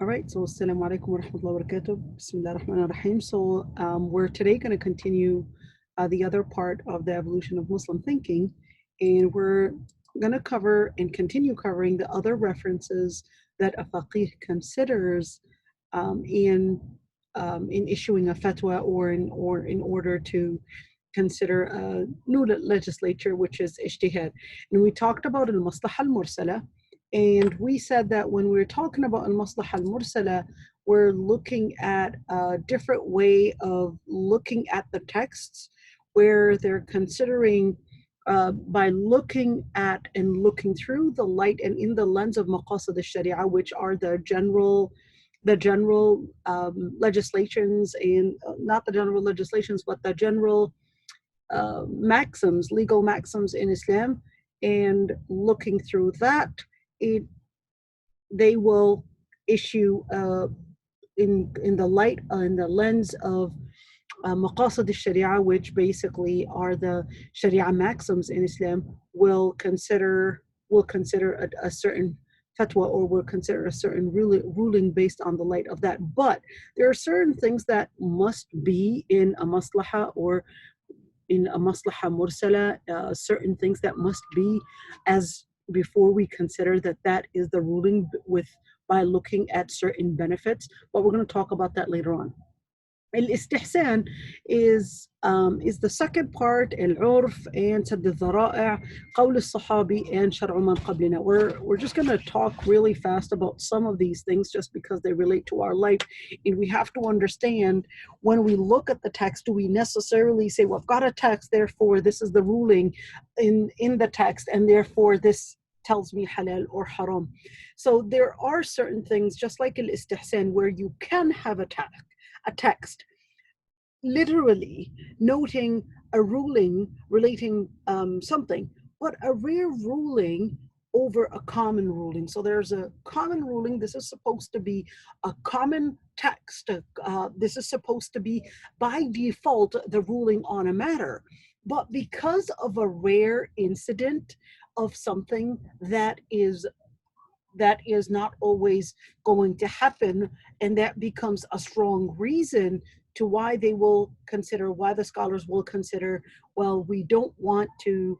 All right, so assalamu alaikum wa rahmatullahi wa barakatuh. Bismillah ar-Rahman ar-Rahim. So we're today going to continue the other part of the evolution of Muslim thinking, and we're going to cover and continue covering the other references that a faqih considers in issuing a fatwa or in order to consider a new legislature, which is ijtihad. And we talked about al-maslaha al-mursala. And we said that when we're talking about al-maslaha al-mursala, we're looking at a different way of looking at the texts, where they're considering by looking at and looking through the light and in the lens of maqasid al-sharia, which are the general legislations, and not the general legislations, but the general maxims, legal maxims in Islam, and looking through that, they will issue in the light, in the lens of maqasid al-sharia, which basically are the sharia maxims in Islam, will consider a certain fatwa, or will consider a certain ruling based on the light of that. But there are certain things that must be in a maslaha or in a maslaha mursala, certain things that must be as before we consider that is the ruling by looking at certain benefits. But we're going to talk about that later on. الاستحسان is the second part, العرف and سد الذرائع, قول الصحابي and شرع من قبلنا. We're just going to talk really fast about some of these things just because they relate to our life, and we have to understand when we look at the text, do we necessarily say, well, I've got a text, therefore this is the ruling in the text, and therefore this tells me halal or haram. So there are certain things, just like al-istihsan, where you can have a text literally noting a ruling relating something, but a rare ruling over a common ruling. So there's a common ruling. This is supposed to be a common text. This is supposed to be by default the ruling on a matter. But because of a rare incident of something that is not always going to happen, and that becomes a strong reason to why the scholars will consider, well, we don't want to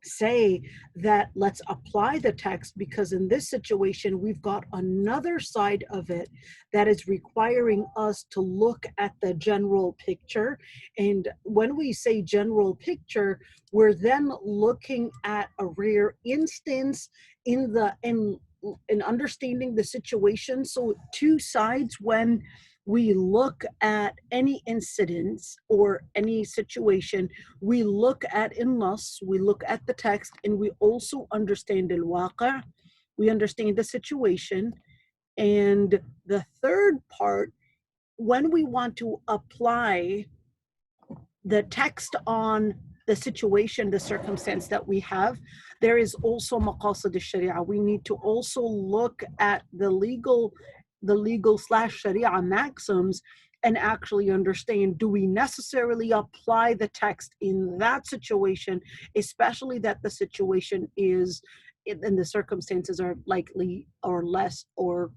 say that let's apply the text, because in this situation we've got another side of it that is requiring us to look at the general picture. And when we say general picture, we're then looking at a rare instance in understanding the situation. So two sides, when we look at any incidents or any situation, we look at in-nas, we look at the text, and we also understand al-waqi', we understand the situation. And the third part, when we want to apply the text on the situation, the circumstance that we have, there is also maqasid al-sharia. We need to also look at the legal / sharia maxims and actually understand, do we necessarily apply the text in that situation, especially that the situation is, and the circumstances are likely or less or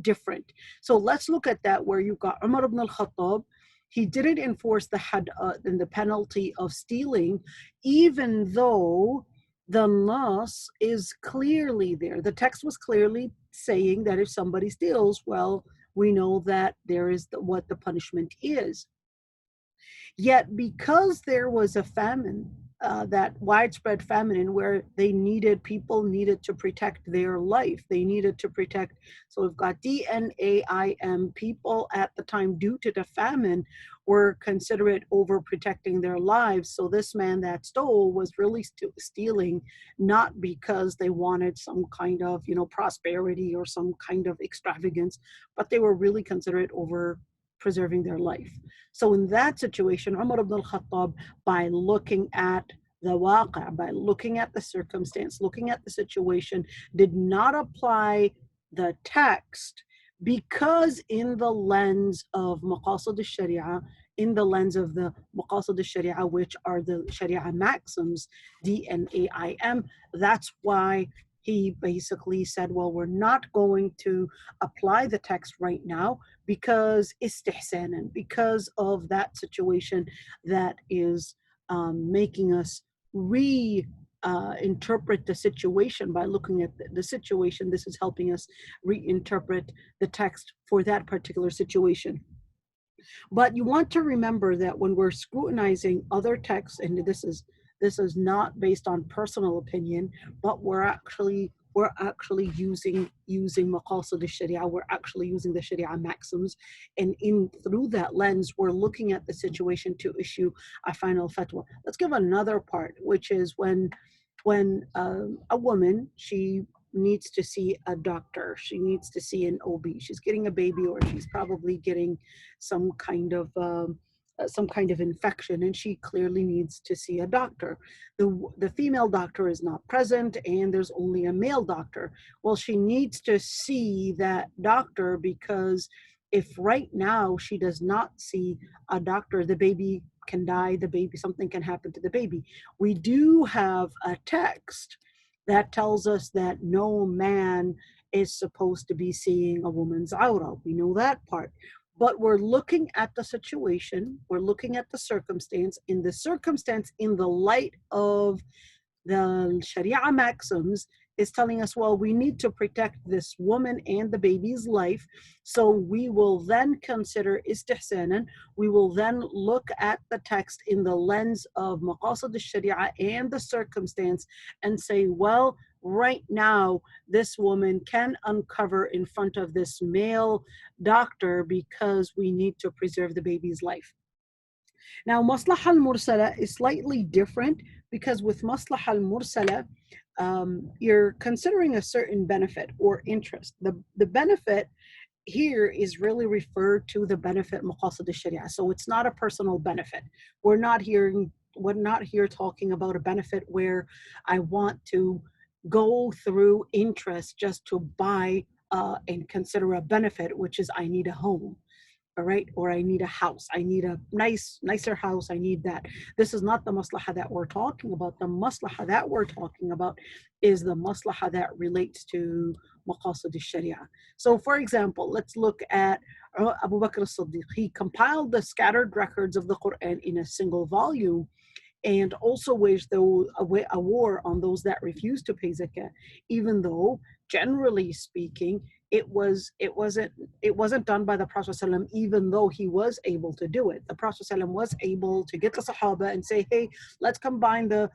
different. So let's look at that, where you've got Umar ibn al-Khattab. He didn't enforce the had and the penalty of stealing, even though the nas is clearly there. The text was clearly saying that if somebody steals, well, we know that there is what the punishment is. Yet because there was a famine, that widespread famine, where people needed to protect their life. They needed to protect. So we've got DNAIM, people at the time, due to the famine, were considerate over protecting their lives. So this man that stole was really stealing, not because they wanted some kind of, prosperity or some kind of extravagance, but they were really considerate over preserving their life. So in that situation, Umar ibn al-Khattab, by looking at the waqi', by looking at the circumstance, looking at the situation, did not apply the text, because in the lens of maqasid al-sharia, in the lens of the maqasid al-sharia, which are the sharia maxims, DNAIM, that's why he basically said, well, we're not going to apply the text right now because istihsanan, because of that situation that is making us interpret the situation. By looking at the situation, this is helping us reinterpret the text for that particular situation. But you want to remember that when we're scrutinizing other texts, and this is not based on personal opinion, but we're actually using maqasid al-sharia, we're actually using the sharia maxims, and in through that lens we're looking at the situation to issue a final fatwa. Let's give another part, which is when a woman, she needs to see a doctor, she needs to see an OB, she's getting a baby, or she's probably getting some kind of infection, and she clearly needs to see a doctor. The female doctor is not present, and there's only a male doctor. Well, she needs to see that doctor, because if right now she does not see a doctor, the baby can die, something can happen to the baby. We do have a text that tells us that no man is supposed to be seeing a woman's aura. We know that part. But we're looking at the situation, we're looking at the circumstance, in the light of the Sharia maxims, is telling us, well, we need to protect this woman and the baby's life. So we will then consider istihsanan, we will then look at the text in the lens of maqasid al-sharia and the circumstance, and say, well, right now this woman can uncover in front of this male doctor because we need to preserve the baby's life. Now, maslaha al-mursala is slightly different, because with maslaha al-mursala, you're considering a certain benefit or interest. The benefit here is really referred to the benefit maqasid al-sharia. So it's not a personal benefit. We're not here talking about a benefit where I want to go through interest just to buy and consider a benefit, which is I need a home. All right, or I need a house, I need a nicer house, I need that. This is not the maslaha that we're talking about. The maslaha that we're talking about is the maslaha that relates to maqasid al-sharia. So for example, let's look at Abu Bakr as-Siddiq. He compiled the scattered records of the Quran in a single volume, and also waged a war on those that refused to pay zakah, even though, generally speaking, it wasn't done by the Prophet ﷺ, even though he was able to do it. The Prophet ﷺ was able to get the Sahaba and say, hey, let's combine the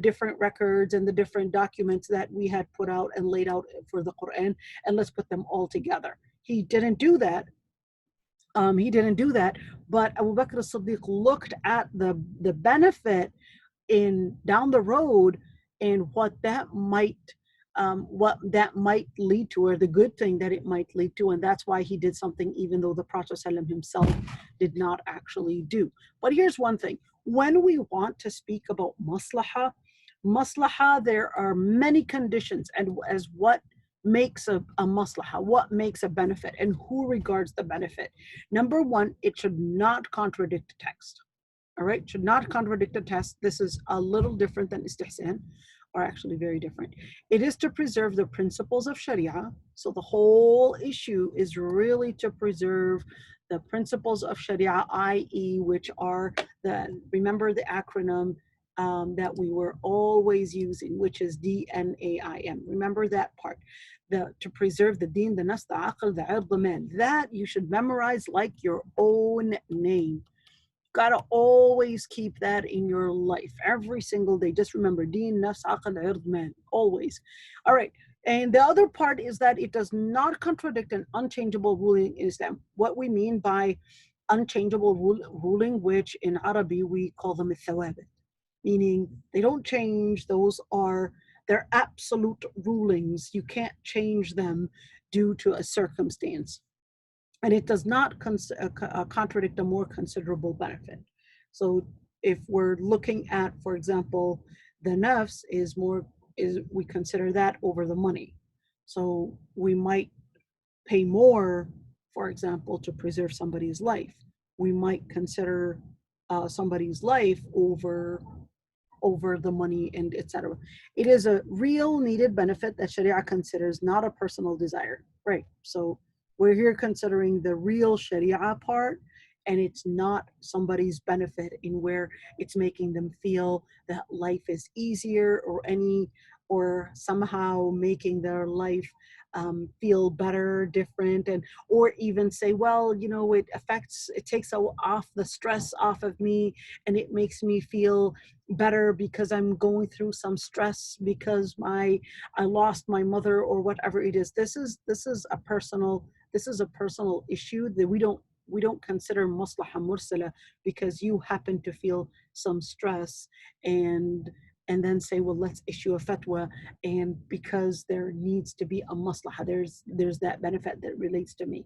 different records and the different documents that we had put out and laid out for the Quran, and let's put them all together. He didn't do that. But Abu Bakr as-Siddiq looked at the benefit in down the road, and what that might lead to, or the good thing that it might lead to, and that's why he did something even though the Prophet ﷺ himself did not actually do. But here's one thing: when we want to speak about maslaha, there are many conditions, and as what makes a maslaha, what makes a benefit, and who regards the benefit. Number one, it should not contradict the text. All right, should not contradict the text. This is a little different than istihsan, or actually very different. It is to preserve the principles of Sharia. So the whole issue is really to preserve the principles of Sharia, i.e., which are remember the acronym that we were always using, which is DNAIM. Remember that part. To preserve the deen, the nas, the aql, the ird, the man. That you should memorize like your own name. Gotta always keep that in your life every single day. Just remember, deen, nafs, aql, ird, man, always. All right. And the other part is that it does not contradict an unchangeable ruling in Islam. What we mean by unchangeable ruling, which in Arabic we call them thawabit, meaning they don't change. They're absolute rulings. You can't change them due to a circumstance. And it does not contradict a more considerable benefit. So if we're looking at, for example, the nafs we consider that over the money. So we might pay more, for example, to preserve somebody's life. We might consider somebody's life over over the money and etc. It is a real needed benefit that Sharia considers, not a personal desire. Right. So we're here considering the real Sharia part, and it's not somebody's benefit in where it's making them feel that life is easier or any or somehow making their life feel better, different, and or even say, well, it takes off the stress off of me, and it makes me feel better because I'm going through some stress because I lost my mother or whatever it is. This is a personal issue that we don't consider maslaha mursala because you happen to feel some stress and then say, well, let's issue a fatwa, and because there needs to be a maslaha, there's that benefit that relates to me.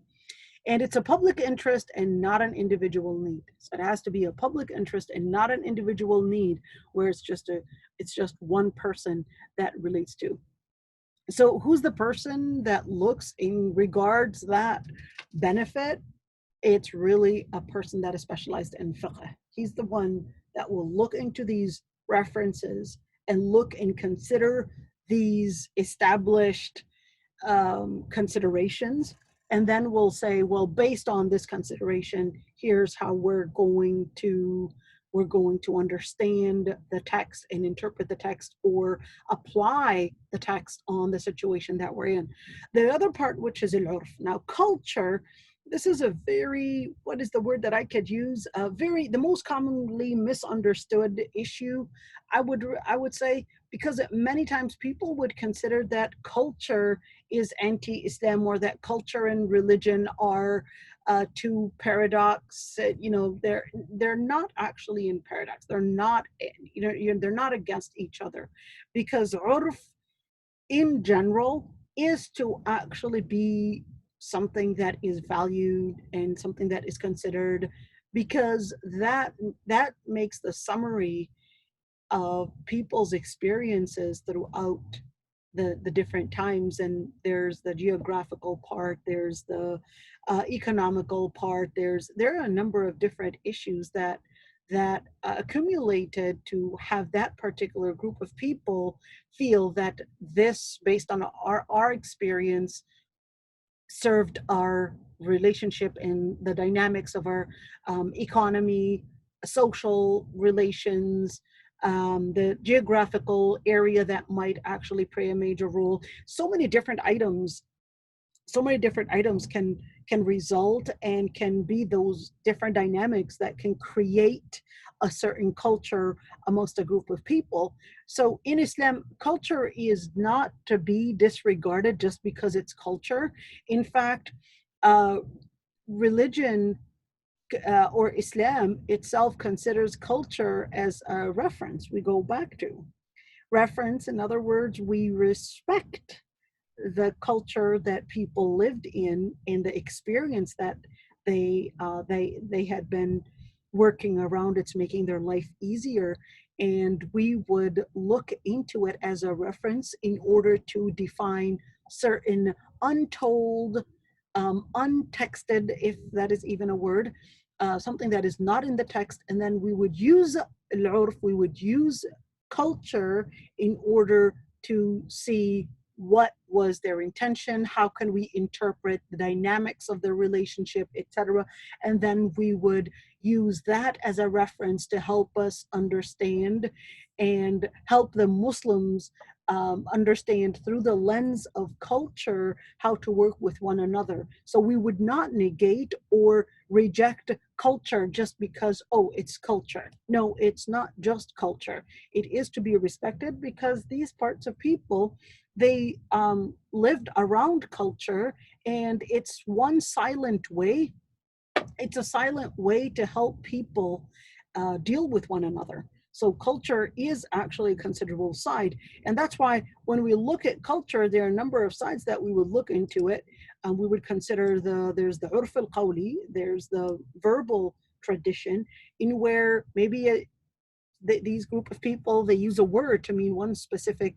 And it's a public interest and not an individual need. So it has to be a public interest and not an individual need where it's just one person that relates to. So who's the person that looks in regards that benefit? It's really a person that is specialized in fiqh. He's the one that will look into these references and look and consider these established considerations, and then we'll say, well, based on this consideration, here's how we're going to understand the text and interpret the text or apply the text on the situation that we're in. The other part, which is al-urf. Now, culture, this is a very, what is the word that I could use? The most commonly misunderstood issue, I would say, because many times people would consider that culture is anti-Islam, or that culture and religion are two paradox. They're not actually in paradox. They're not, they're not against each other, because urf in general is to actually be something that is valued and something that is considered, because that makes the summary of people's experiences throughout the different times. And there's the geographical part, there's the economical part, there are a number of different issues that accumulated to have that particular group of people feel that this, based on our experience, served our relationship and the dynamics of our economy, social relations, the geographical area that might actually play a major role. So many different items can result and can be those different dynamics that can create a certain culture amongst a group of people. So in Islam, culture is not to be disregarded just because it's culture. In fact, religion or Islam itself considers culture as a reference we go back to. Reference, in other words, we respect the culture that people lived in and the experience that they had been working around. It's making their life easier, and we would look into it as a reference in order to define certain untold, untexted, if that is even a word, something that is not in the text, and then we would use al-urf, we would use culture in order to see what was their intention, how can we interpret the dynamics of the relationship, etc. And then we would use that as a reference to help us understand and help the Muslims understand through the lens of culture how to work with one another. So we would not negate or reject culture just because, oh, it's culture. No, it's not just culture. It is to be respected because these parts of people, they lived around culture, and it's a silent way to help people deal with one another. So culture is actually a considerable side. And that's why when we look at culture, there are a number of sides that we would look into it. We would consider there's the urf al-qawli, there's the verbal tradition, in where maybe these group of people, they use a word to mean one specific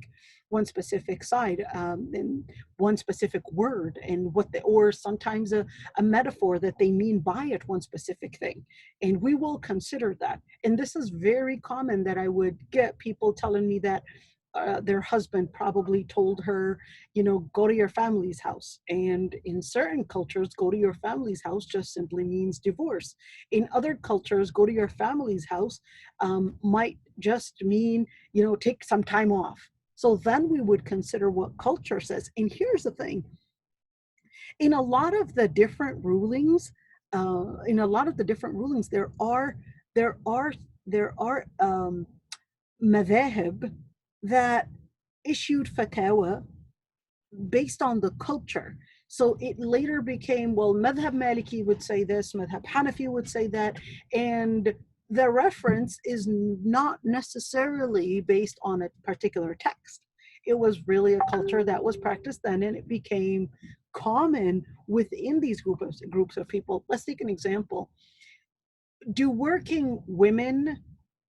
side, and one specific word, and or sometimes a metaphor that they mean by it, one specific thing, and we will consider that. And this is very common, that I would get people telling me that their husband probably told her, go to your family's house. And in certain cultures, go to your family's house just simply means divorce. In other cultures, go to your family's house might just mean, take some time off. So then we would consider what culture says. And here's the thing: in a lot of the different rulings, there are madhahib that issued fatwa based on the culture. So it later became, well, madhab Maliki would say this, madhab Hanafi would say that, and the reference is not necessarily based on a particular text. It was really a culture that was practiced then, and it became common within these groups of people. Let's take an example. Do working women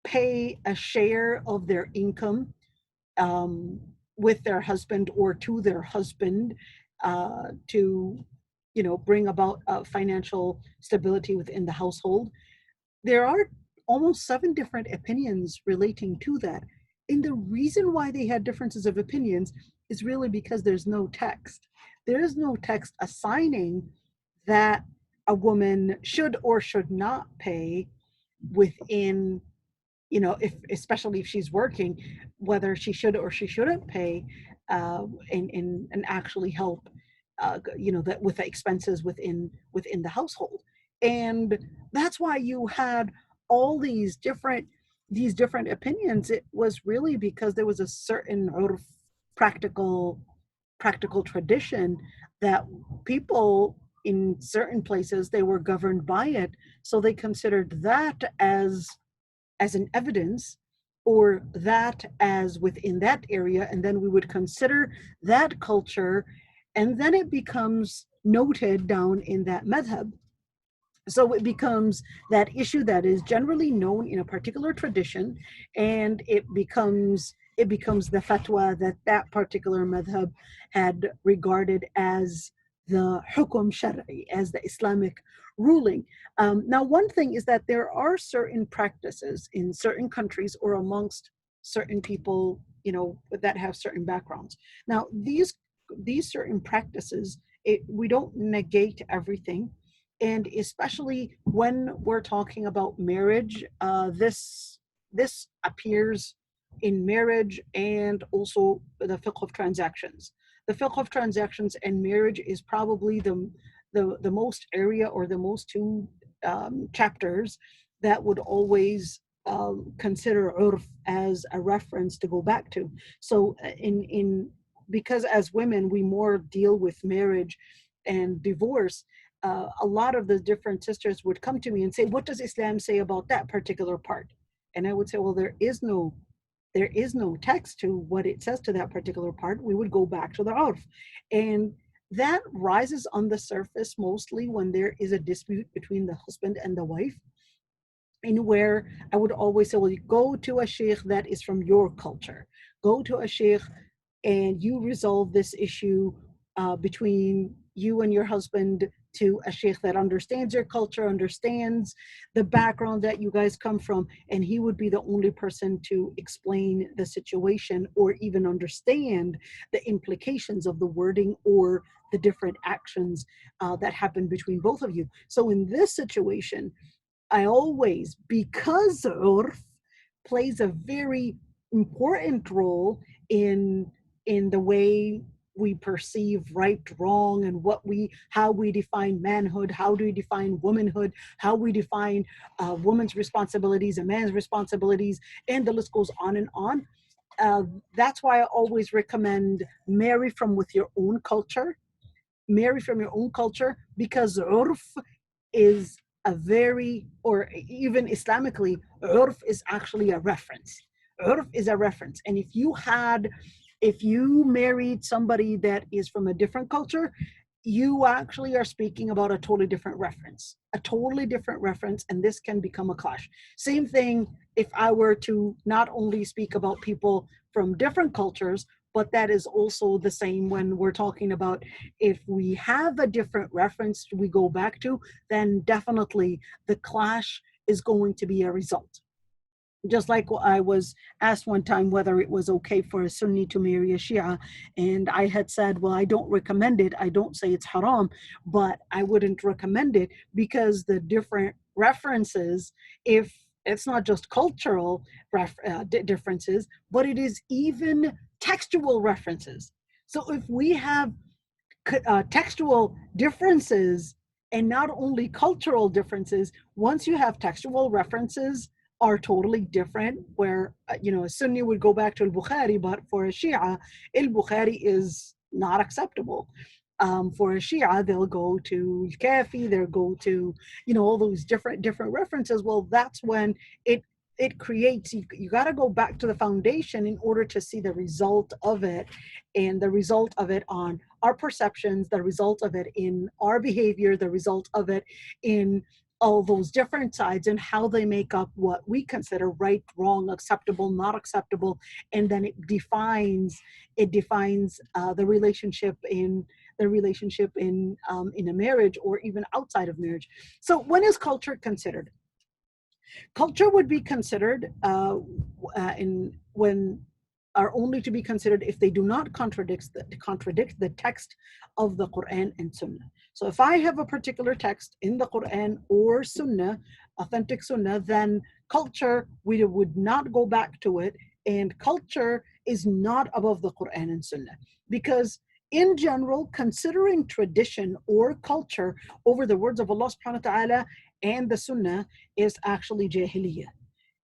pay a share of their income with their husband or to their husband to bring about financial stability within the household? There are almost 7 different opinions relating to that. And the reason why they had differences of opinions is really because there's no text. There is no text assigning that a woman should or should not pay within, especially if she's working, whether she should or she shouldn't pay and actually help, that with the expenses within the household. And that's why you had all these different opinions. It was really because there was a certain practical tradition that people in certain places, they were governed by it, so they considered that as an evidence, or that as within that area, and then we would consider that culture, and then it becomes noted down in that madhab. So it becomes that issue that is generally known in a particular tradition, and it becomes the fatwa that particular madhab had regarded as the hukum shari, as the Islamic ruling. Now, one thing is that there are certain practices in certain countries or amongst certain people, that have certain backgrounds. Now, these certain practices, we don't negate everything. And especially when we're talking about marriage, this appears in marriage and also the fiqh of transactions. The fiqh of transactions and marriage is probably the most area, or the most 2 chapters that would always consider urf as a reference to go back to. So because as women we more deal with marriage and divorce, a lot of the different sisters would come to me and say, what does Islam say about that particular part? And I would say, well, there is no text to what it says to that particular part. We would go back to the urf. And that rises on the surface mostly when there is a dispute between the husband and the wife, in where I would always say, well, you go to a sheikh that is from your culture. Go to a sheikh and you resolve this issue between you and your husband, to a sheikh that understands your culture, understands the background that you guys come from, and he would be the only person to explain the situation or even understand the implications of the wording or the different actions that happen between both of you. So in this situation, I always, because urf plays a very important role in the way we perceive right, wrong, and how we define manhood, how do we define womanhood, how we define woman's responsibilities and man's responsibilities, and the list goes on and on. That's why I always recommend marry from your own culture, because urf is a very, or even Islamically, urf is actually a reference. Urf is a reference, and if you married somebody that is from a different culture, you actually are speaking about a totally different reference, and this can become a clash. Same thing if I were to not only speak about people from different cultures, but that is also the same when we're talking about if we have a different reference we go back to, then definitely the clash is going to be a result. Just like I was asked one time whether it was okay for a Sunni to marry a Shia, and I had said, well, I don't recommend it. I don't say it's haram, but I wouldn't recommend it because the different references, if it's not just cultural differences, but it is even textual references. So if we have textual differences and not only cultural differences, once you have textual references are totally different, where a Sunni would go back to al-Bukhari, but for a Shia, al-Bukhari is not acceptable. For a Shia, they'll go to al-Kafi, they'll go to all those different references. Well, that's when it creates, you got to go back to the foundation in order to see the result of it, and the result of it on our perceptions, the result of it in our behavior, the result of it in all those different sides and how they make up what we consider right, wrong, acceptable, not acceptable, and then it defines the relationship in a marriage or even outside of marriage. So when is culture considered? Culture would be considered when are only to be considered if they do not contradict the text of the Quran and Sunnah. So if I have a particular text in the Quran or Sunnah, authentic Sunnah, then culture, we would not go back to it, and culture is not above the Quran and Sunnah, because in general, considering tradition or culture over the words of Allah subhanahu wa ta'ala and the Sunnah is actually jahiliyyah.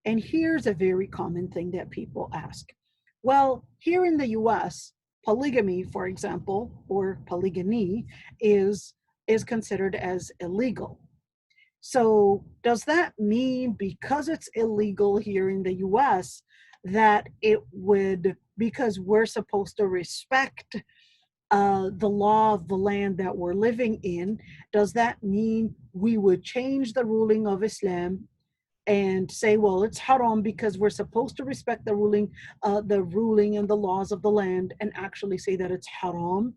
And here's a very common thing that people ask. Well, here in the US, polygamy, for example, or polygamy is considered as illegal. So does that mean because it's illegal here in the US that it would, because we're supposed to respect the law of the land that we're living in, does that mean we would change the ruling of Islam and say, well, it's haram because we're supposed to respect the ruling and the laws of the land, and actually say that it's haram,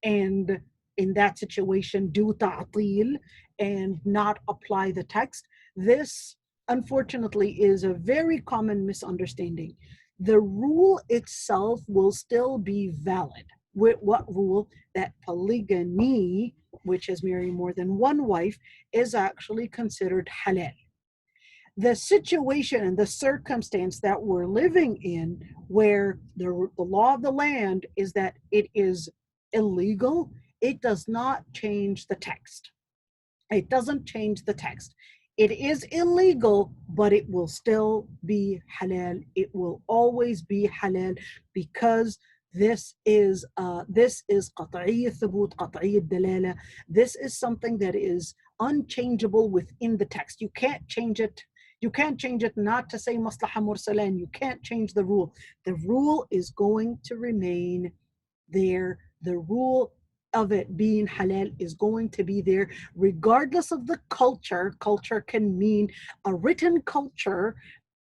and in that situation do ta'til and not apply the text? This, unfortunately, is a very common misunderstanding. The rule itself will still be valid. With what rule? That polygamy, which is marrying more than one wife, is actually considered halal. The situation and the circumstance that we're living in, where the law of the land is that it is illegal, it does not change the text. It doesn't change the text. It is illegal, but it will still be halal. It will always be halal, because this is قطعي الثبوت, قطعي الدلالة. This is something that is unchangeable within the text. You can't change it. You can't change it not to say maslaha mursalan. You can't change the rule. The rule is going to remain there. The rule of it being halal is going to be there regardless of the culture. Culture can mean a written culture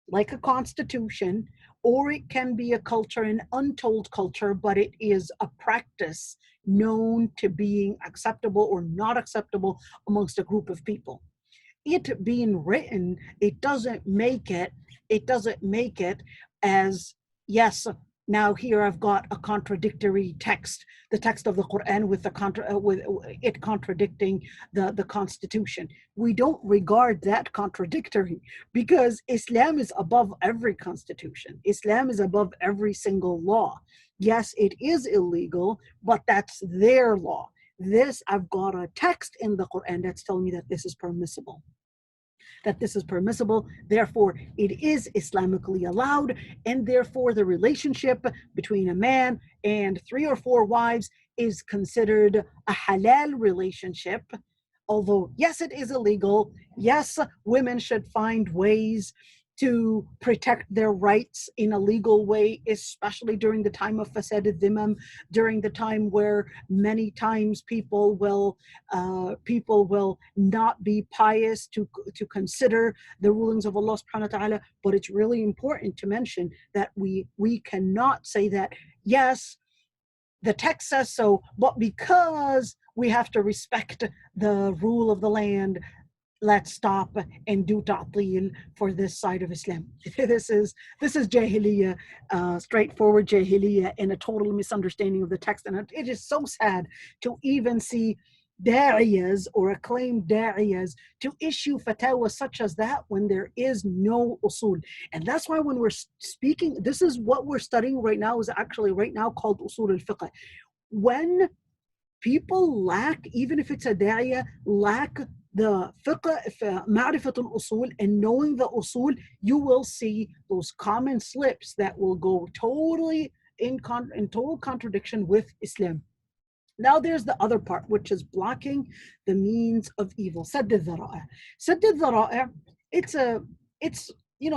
like a constitution, or it can be a culture, an untold culture, but it is a practice known to being acceptable or not acceptable amongst a group of people. It being written, it doesn't make it as, yes, now here I've got a contradictory text, the text of the Quran with it contradicting the Constitution. We don't regard that contradictory, because Islam is above every constitution. Islam is above every single law. Yes, it is illegal, but that's their law. This, I've got a text in the Quran that's telling me that this is permissible. Therefore it is Islamically allowed, and therefore the relationship between a man and 3 or 4 wives is considered a halal relationship. Although, yes, it is illegal. Yes, women should find ways to protect their rights in a legal way, especially during the time of fasad al-dhimam, during the time where many times people will not be pious to consider the rulings of Allah subhanahu wa ta'ala. But it's really important to mention that we cannot say that, yes, the text says so, but because we have to respect the rule of the land, let's stop and do ta'til for this side of Islam. This is jahiliyyah, straightforward jahiliyyah, and a total misunderstanding of the text. And it is so sad to even see da'iyas or acclaimed da'iyas to issue fatwa such as that when there is no usul. And that's why when we're speaking, this is what we're studying right now, is actually right now called Usool al-Fiqh. When people lack, even if it's a da'iyah, lack the fiqh, ma'rifat al-usul, and knowing the usul, you will see those common slips that will go totally in total contradiction with Islam. Now there's the other part, which is blocking the means of evil. Sadd al-dhara'a. Sadd al-dhara'a, it's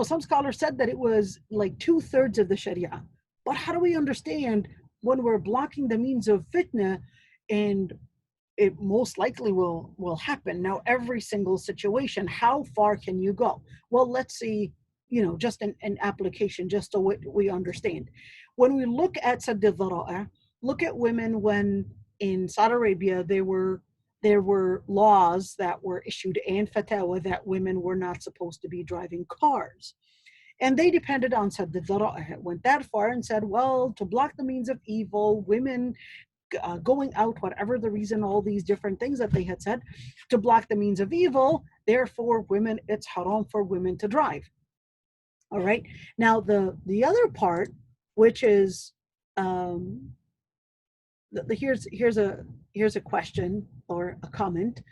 some scholars said that it was like 2/3 of the Sharia. But how do we understand when we're blocking the means of fitna, and it most likely will happen? Now, every single situation, how far can you go? Well, let's see, just an application, just so we understand. When we look at Sadd al-dhara'a, look at women when in Saudi Arabia there were laws that were issued and fatwa that women were not supposed to be driving cars. And they depended on Sadd al-dhara'a. It went that far and said, well, to block the means of evil, women going out, whatever the reason, all these different things that they had said, to block the means of evil, therefore women, it's haram for women to drive. All right. Now the other part, which is here's a question or a comment.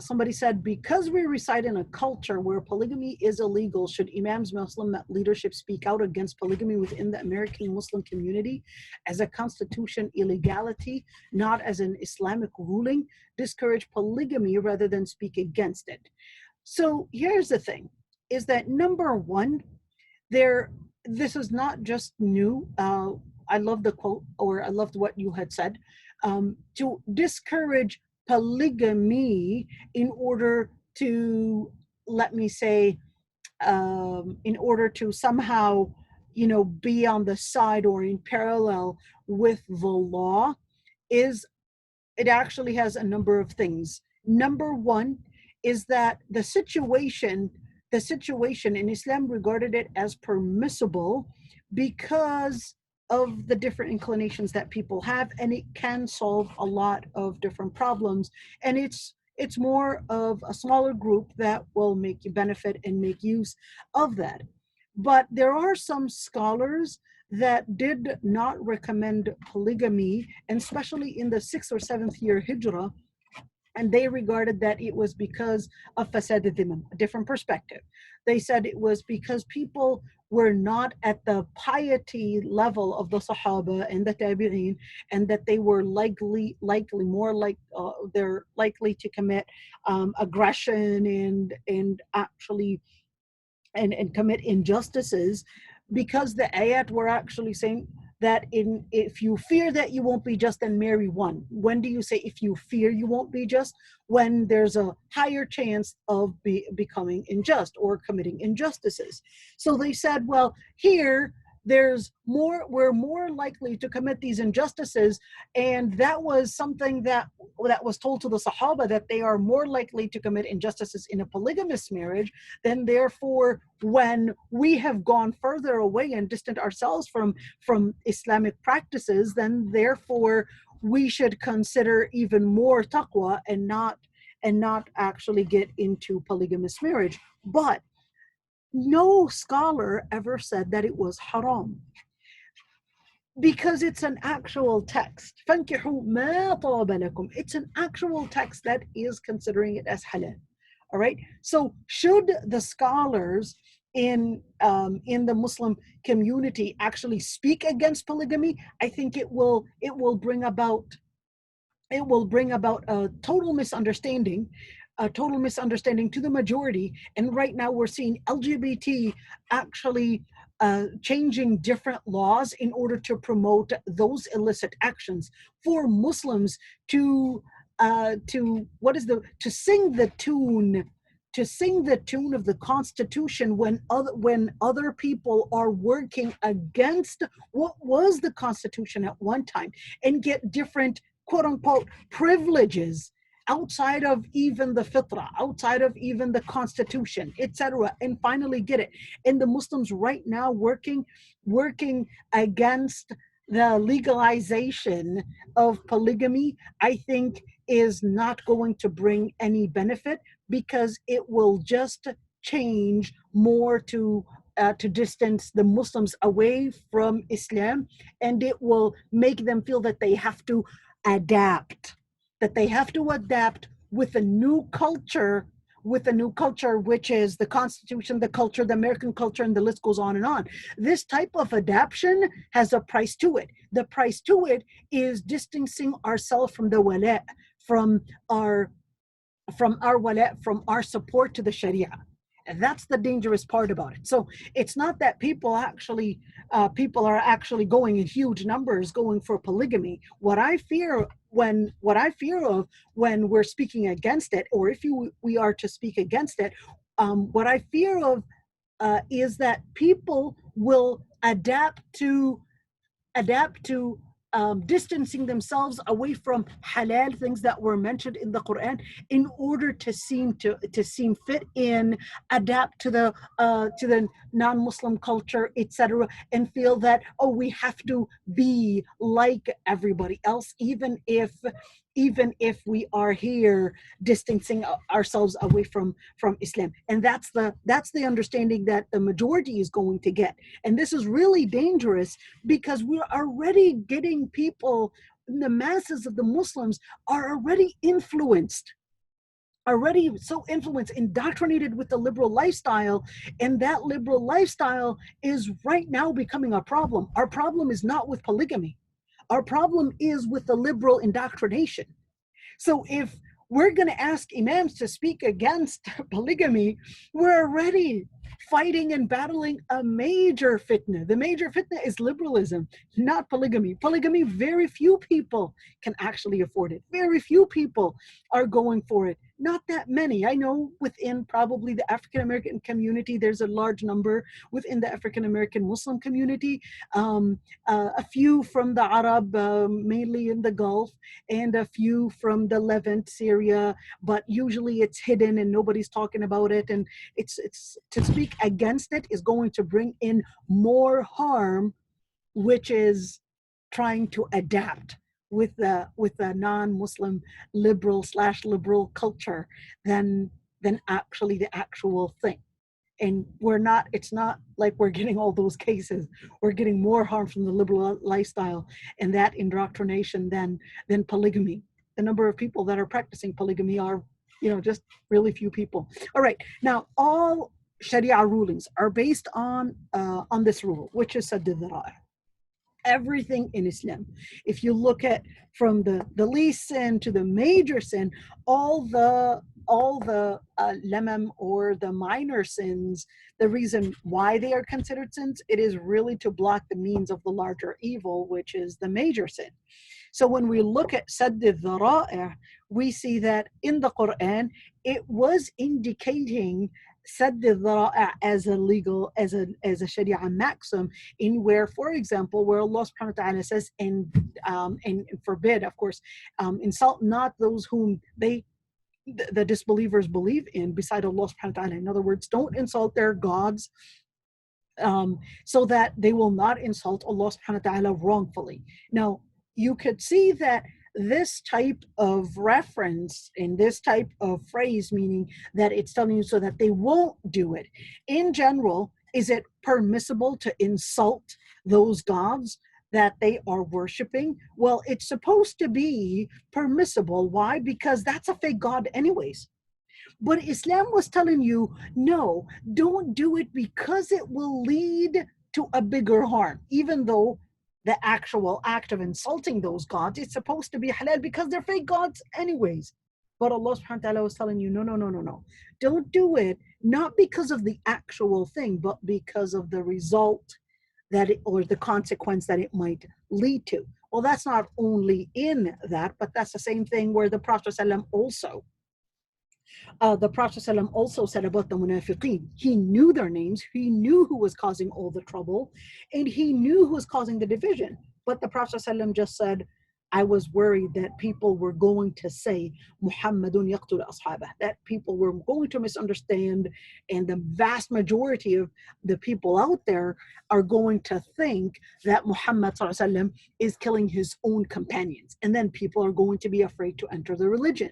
Somebody said, because we reside in a culture where polygamy is illegal, should imams, Muslim leadership speak out against polygamy within the American Muslim community as a constitution illegality, not as an Islamic ruling, discourage polygamy rather than speak against it? So here's the thing, is that number one, this is not just new. I love the quote, or I loved what you had said, to discourage polygamy in order to, let me say, in order to somehow, be on the side or in parallel with the law, it actually has a number of things. Number one is that the situation in Islam regarded it as permissible because of the different inclinations that people have, and it can solve a lot of different problems. And it's more of a smaller group that will make you benefit and make use of that. But there are some scholars that did not recommend polygamy, and especially in the 6th or 7th year Hijrah, and they regarded that it was because of fasad al-dhimam, a different perspective. They said it was because people were not at the piety level of the Sahaba and the Tabi'een, and that they were they're likely to commit aggression and actually and commit injustices, because the ayat were actually saying that if you fear that you won't be just, then marry one. When do you say if you fear you won't be just? When there's a higher chance of becoming unjust or committing injustices. So they said, well, here we're more likely to commit these injustices, and that was something that was told to the Sahaba, that they are more likely to commit injustices in a polygamous marriage. Then therefore, when we have gone further away and distant ourselves from Islamic practices, then therefore we should consider even more taqwa and not actually get into polygamous marriage. But no scholar ever said that it was haram, because it's an actual text. فَانْكِحُوا مَا طَابَ لَكُمْ. It's an actual text that is considering it as halal. All right. So should the scholars in the Muslim community actually speak against polygamy, I think it will bring about a total misunderstanding, a total misunderstanding to the majority. And right now we're seeing LGBT actually changing different laws in order to promote those illicit actions for Muslims to what is the to sing the tune of the Constitution when other people are working against what was the Constitution at one time, and get different quote unquote privileges outside of even the fitrah, outside of even the Constitution, etc., and finally get it. And the Muslims right now working against the legalization of polygamy, I think, is not going to bring any benefit, because it will just change more to distance the Muslims away from Islam, and it will make them feel that they have to adapt, with a new culture, which is the Constitution, the culture, the American culture, and the list goes on and on. This type of adaptation has a price to it. The price to it is distancing ourselves from the wala, from our wala, from our support to the Sharia. And that's the dangerous part about it. So it's not that people are actually going in huge numbers going for polygamy. What I fear of when we're speaking against it, or if we are to speak against it, what I fear of is that people will adapt to distancing themselves away from halal things that were mentioned in the Quran, in order to seem fit in, adapt to the non-Muslim culture, etc., and feel that, oh, we have to be like everybody else, even if we are here distancing ourselves away from Islam. And that's the understanding that the majority is going to get. And this is really dangerous, because we're already getting people, the masses of the Muslims are already so influenced, indoctrinated with the liberal lifestyle, and that liberal lifestyle is right now becoming a problem. Our problem is not with polygamy. Our problem is with the liberal indoctrination. So if we're going to ask imams to speak against polygamy, we're already fighting and battling a major fitna. The major fitna is liberalism, not polygamy. Polygamy, very few people can actually afford it. Very few people are going for it. Not that many. I know within probably the African American community, there's a large number within the African American Muslim community, a few from the Arab, mainly in the Gulf, and a few from the Levant, Syria, but usually it's hidden and nobody's talking about it. And it's to speak against it is going to bring in more harm, which is trying to adapt with the non-Muslim liberal culture than actually the actual thing. And it's not like we're getting all those cases. We're getting more harm from the liberal lifestyle and that indoctrination than polygamy. The number of people that are practicing polygamy are, just really few people. All right, now all Sharia rulings are based on this rule, which is sadd al-dhara'i. Everything in Islam, if you look at from the least sin to the major sin, all the lemam, or the minor sins, the reason why they are considered sins, it is really to block the means of the larger evil, which is the major sin. So when we look at sadd al-dhara'i, we see that in the Quran, it was indicating sadd al-dhara'i as a Sharia maxim, in where, for example, where Allah subhanahu wa ta'ala says, and forbid, of course, insult not those whom the disbelievers believe in beside Allah subhanahu wa ta'ala. In other words, don't insult their gods, so that they will not insult Allah subhanahu wa ta'ala wrongfully. Now, you could see that this type of reference and this type of phrase, meaning that it's telling you so that they won't do it. In general, is it permissible to insult those gods that they are worshiping? Well, it's supposed to be permissible. Why? Because that's a fake god anyways. But Islam was telling you, no, don't do it, because it will lead to a bigger harm. Even though the actual act of insulting those gods is supposed to be halal, because they're fake gods anyways. But Allah subhanahu wa ta'ala was telling you, no, no, no, no, no. Don't do it, not because of the actual thing, but because of the result that it, or the consequence that it might lead to. Well, that's not only in that, but that's the same thing where the Prophet ﷺ also the Prophet also said about the munafiqeen. He knew their names, he knew who was causing all the trouble, and he knew who was causing the division. But the Prophet ﷺ just said, I was worried that people were going to say, Muhammadun yaqtul ashabah, that people were going to misunderstand, and the vast majority of the people out there are going to think that Muhammad ﷺ is killing his own companions. And then people are going to be afraid to enter the religion.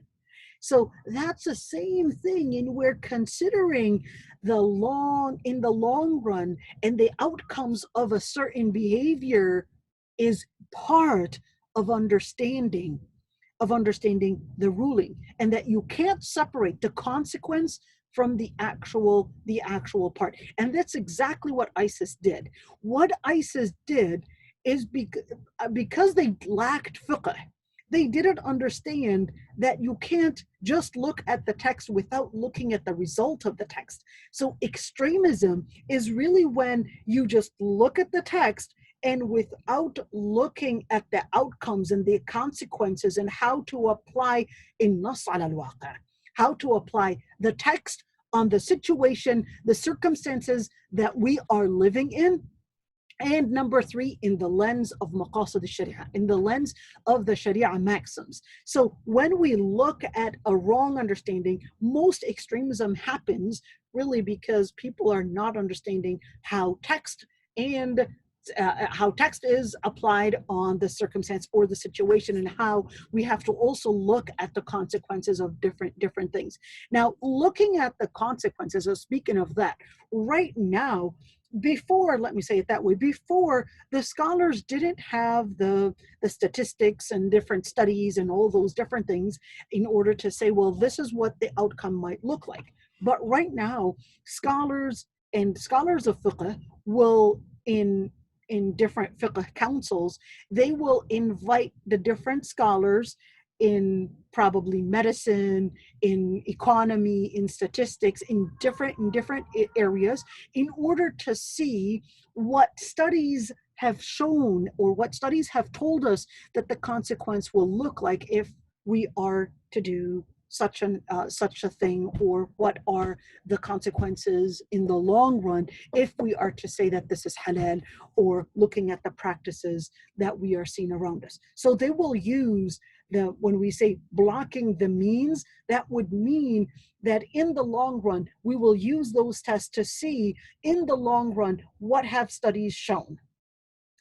So that's the same thing, and we're considering in the long run, and the outcomes of a certain behavior is part of understanding the ruling, and that you can't separate the consequence from the actual part. And that's exactly what ISIS did. What ISIS did is because they lacked fiqh, they didn't understand that you can't just look at the text without looking at the result of the text. So extremism is really when you just look at the text and without looking at the outcomes and the consequences and how to apply in nas ala al-waqi', how to apply the text on the situation, the circumstances that we are living in. And number three, in the lens of maqasid al-Sharia, in the lens of the Sharia maxims. So when we look at a wrong understanding, most extremism happens really because people are not understanding how text is applied on the circumstance or the situation, and how we have to also look at the consequences of different things. Now, looking at the consequences, so speaking of that, right now, before, let me say it that way, before, the scholars didn't have the statistics and different studies and all those different things in order to say, well, this is what the outcome might look like. But right now, scholars of fiqh will, in different fiqh councils, they will invite the different scholars in probably medicine, in economy, in statistics, in different areas, in order to see what studies have shown or what studies have told us that the consequence will look like if we are to do such a thing, or what are the consequences in the long run if we are to say that this is halal, or looking at the practices that we are seeing around us. So they will use when we say blocking the means, that would mean that in the long run, we will use those tests to see in the long run what have studies shown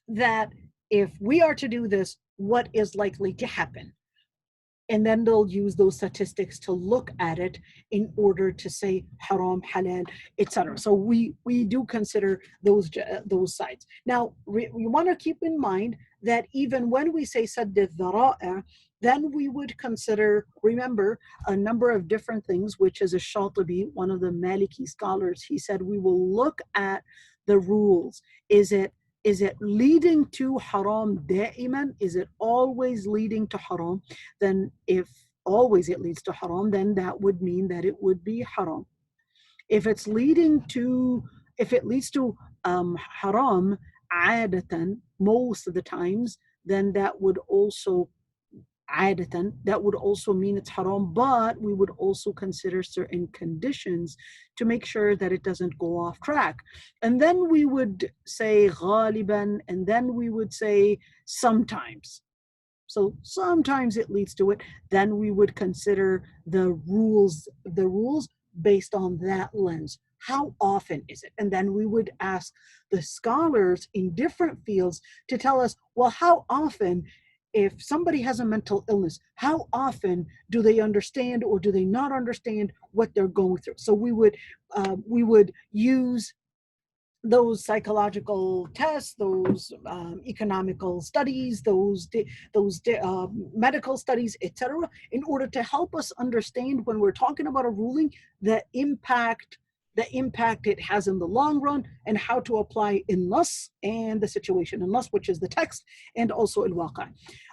that if we are to do this, what is likely to happen. And then they'll use those statistics to look at it in order to say haram, halal, etc. So we do consider those sides. Now, we want to keep in mind that even when we say sadd al-dhara'a, then we would consider, remember, a number of different things, which is a Shatibi, one of the Maliki scholars. He said we will look at the rules. Is it leading to haram da'iman? Is it always leading to haram? Then if always it leads to haram, then that would mean that it would be haram. If it leads to haram adatan, most of the times, then that would also mean it's haram, but we would also consider certain conditions to make sure that it doesn't go off track. And then we would say ghaliban, and then we would say sometimes. So sometimes it leads to it. Then we would consider the rules based on that lens. How often is it? And then we would ask the scholars in different fields to tell us, well, how often, if somebody has a mental illness, how often do they understand or do they not understand what they're going through? So we would use those psychological tests, those economical studies, those medical studies, etc., in order to help us understand when we're talking about a ruling, the impact the impact it has in the long run, and how to apply in nas and the situation in nas, which is the text, and also al-waqa'.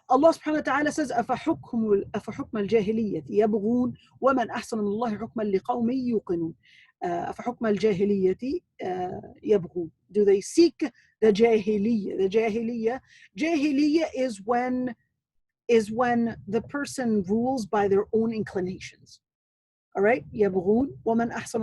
Allah subhanahu wa ta'ala says, أَفَحُكْمَ الْجَاهِلِيَّةِ يَبْغُونَ وَمَنْ أَحْسَنُ مِنَ اللَّهِ حُكْمًا لِقَوْمٍ يُوقِنُونَ. أَفَحُكْمَ الْجَاهِلِيَّةِ يَبْغُونَ. Do they seek the jahiliyyah? The jahiliyyah is when the person rules by their own inclinations. All right, يبغون ومن أحسن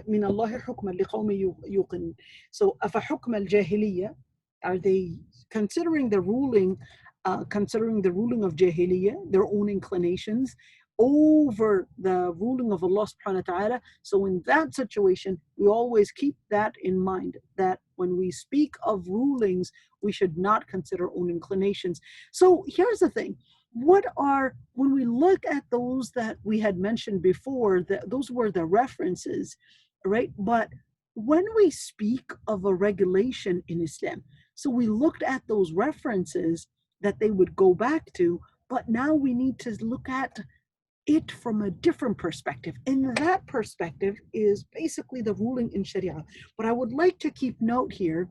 من الله حكما لقوم يوقنون. So أفحكم الجاهلية, are they considering the ruling of jahiliyyah, their own inclinations, over the ruling of Allah subhanahu wa ta'ala? So in that situation, we always keep that in mind, that when we speak of rulings, we should not consider own inclinations. So here's the thing. When we look at those that we had mentioned before, those were the references, right? But when we speak of a regulation in Islam, so we looked at those references that they would go back to, but now we need to look at it from a different perspective. And that perspective is basically the ruling in Sharia. But I would like to keep note here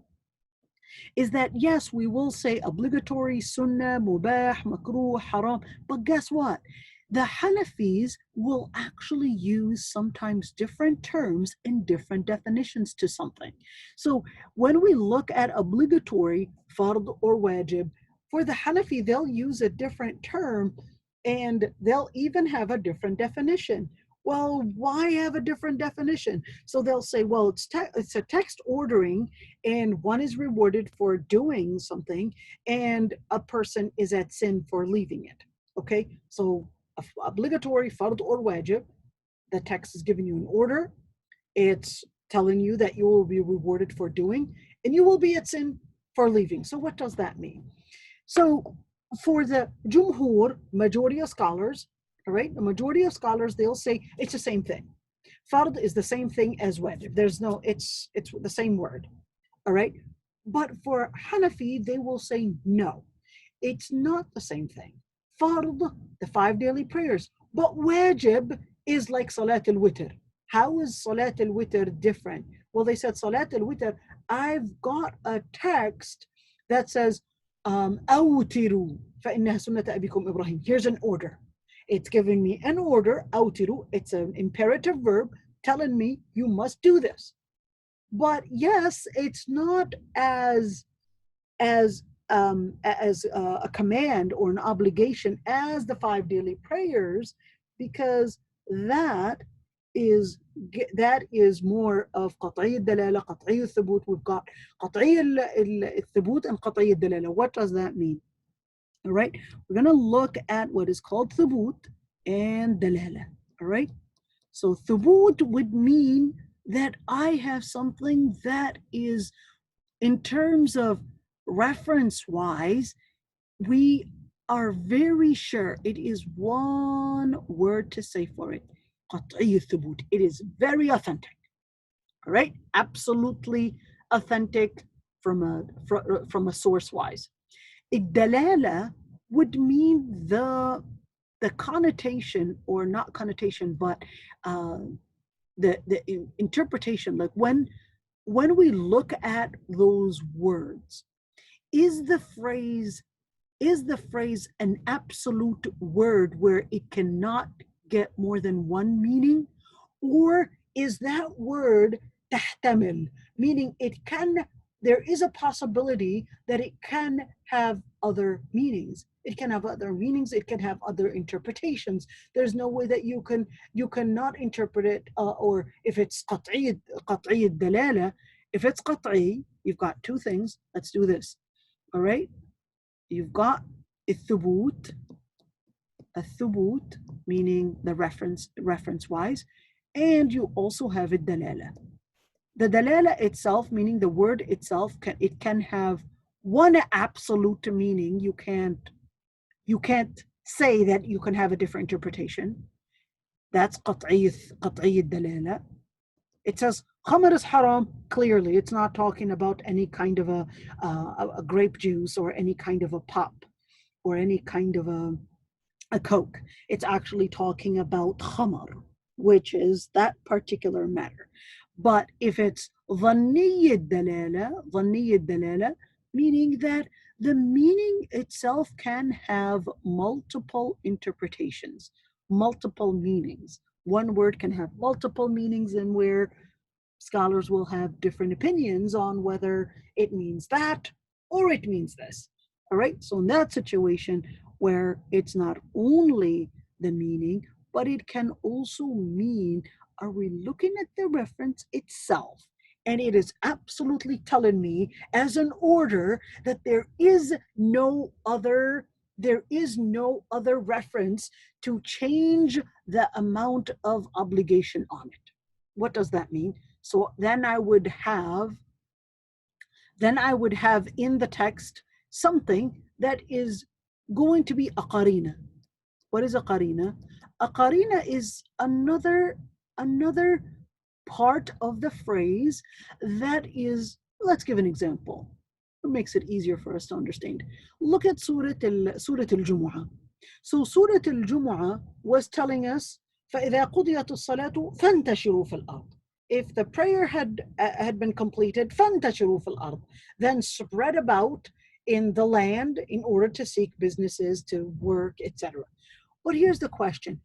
is that, yes, we will say obligatory, sunnah, mubah, makruh, haram, but guess what? The Hanafis will actually use sometimes different terms and different definitions to something. So when we look at obligatory, fard or wajib, for the Hanafi, they'll use a different term and they'll even have a different definition. Well, why have a different definition? So they'll say, well, it's a text ordering, and one is rewarded for doing something, and a person is at sin for leaving it. Okay, so obligatory, fard or wajib, the text is giving you an order. It's telling you that you will be rewarded for doing, and you will be at sin for leaving. So what does that mean? So for the Jumhur, majority of scholars, all right, the majority of scholars, they'll say it's the same thing. Fard is the same thing as wajib. It's the same word, all right? But for Hanafi, they will say no, it's not the same thing. Fard, the 5 daily prayers, but wajib is like Salat al-Witr. How is Salat al-Witr different? Well, they said Salat al-Witr, I've got a text that says, أوتروا فإنها سنة أبيكم إبراهيم. Here's an order. It's giving me an order, أوتروا. It's an imperative verb telling me you must do this. But yes, it's not as a command or an obligation as the 5 daily prayers, because that is more of قطعي الدلالة, قطعي الثبوت. We've got قطعي الثبوت and قطعي الدلالة. What does that mean? All right, we're going to look at what is called thubut and dalala. All right, so thubut would mean that I have something that is, in terms of reference wise, we are very sure it is one word to say for it. قطعي الثبوت. It is very authentic. All right, absolutely authentic from a source wise. Dalala would mean the connotation, or not connotation, but the interpretation. Like when we look at those words, is the phrase an absolute word where it cannot get more than one meaning, or is that word tahtamil, meaning there is a possibility that it can have other meanings. It can have other meanings. It can have other interpretations. There's no way that you cannot interpret it. Or if it's قطعي الدلالة, if it's قطعي, you've got two things. Let's do this. All right. You've got الثبوت, meaning the reference wise, and you also have الدلالة. The dalala itself, meaning the word itself, it can have one absolute meaning. You can't say that you can have a different interpretation. That's قطعي الدلالة. It says khamr is haram. Clearly, it's not talking about any kind of a grape juice or any kind of a pop or any kind of a Coke. It's actually talking about khamr, which is that particular matter. But if it's ظني الدلالة, meaning that the meaning itself can have multiple interpretations, multiple meanings. One word can have multiple meanings, and where scholars will have different opinions on whether it means that or it means this. All right, so in that situation where it's not only the meaning, but it can also mean, are we looking at the reference itself? And it is absolutely telling me as an order that there is no other reference to change the amount of obligation on it. What does that mean? So then I would have in the text something that is going to be a qarina. What is a qarina? A qarina is another part of the phrase that is, let's give an example. It makes it easier for us to understand. Look at Surah Al-Jumu'ah. So Surah Al-Jumu'ah was telling us, فَإِذَا قُضِيَتِ الصَّلَاةُ فَانْتَشِرُوا فِي الْأَرْضِ. If the prayer had been completed, فَانْتَشِرُوا فِي الْأَرْضِ, then spread about in the land in order to seek businesses, to work, etc. But here's the question.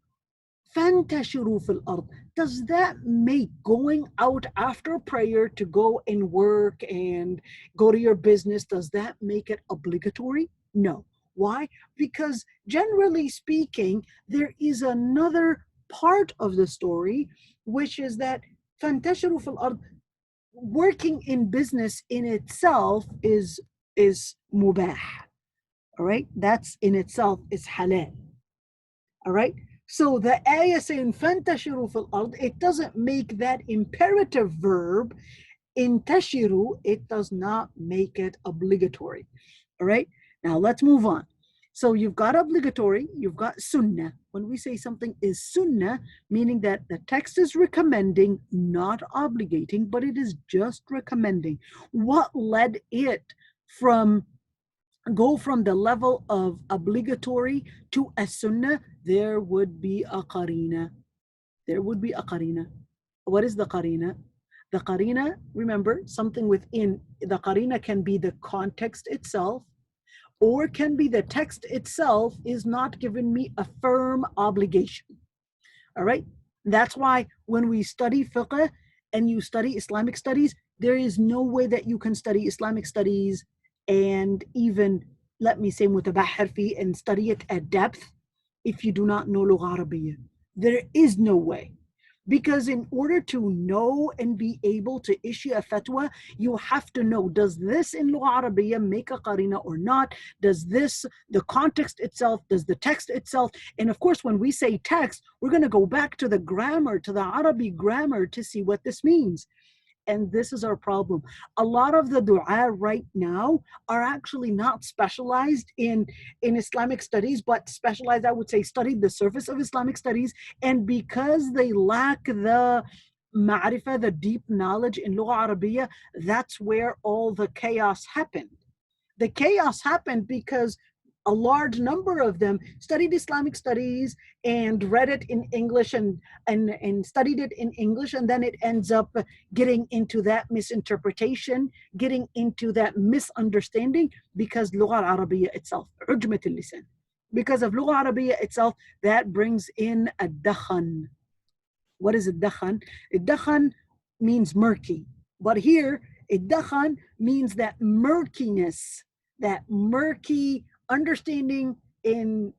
فَانْتَشِرُوا فِي الْأَرْضِ. Does that make going out after prayer to go and work and go to your business, does that make it obligatory? No. Why? Because generally speaking, there is another part of the story, which is that فَانْتَشِرُوا فِي الْأَرْضِ, working in business in itself is mubah. All right? That's in itself is halal. All right? So the ayah saying فَانْتَشِرُوا فِي الْأَرْضِ, it doesn't make that imperative verb intashiru, it does not make it obligatory. All right? Now let's move on. So you've got obligatory, you've got sunnah. When we say something is sunnah, meaning that the text is recommending, not obligating, but it is just recommending. What led it go from the level of obligatory to a sunnah? There would be a qarina. There would be a qarina. What is the qarina? The qarina, remember, something within the qarina can be the context itself, or can be the text itself is not giving me a firm obligation. All right? That's why when we study fiqh and you study Islamic studies, there is no way that you can study Islamic studies and even, let me say, mutabahir fi, and study it at depth if you do not know Lugha Arabiya. There is no way. Because in order to know and be able to issue a fatwa, you have to know, does this in Lugha Arabiya make a qarina or not? Does this, the context itself, does the text itself? And of course, when we say text, we're going to go back to the grammar, to the Arabic grammar to see what this means. And this is our problem. A lot of the dua right now are actually not specialized in Islamic studies, but specialized, I would say, studied the surface of Islamic studies. And because they lack the ma'rifah, the deep knowledge in Lugha Arabiya, that's where all the chaos happened. The chaos happened because a large number of them studied Islamic studies and read it in English and studied it in English, and then it ends up getting into that misinterpretation, getting into that misunderstanding because Lugha Arabiya itself, عجمة اللسان. Because of Lugha Arabiya itself, that brings in a dakhan. What is a dakhan? A dakhan means murky, but here a dakhan means that murkiness, that murky understanding in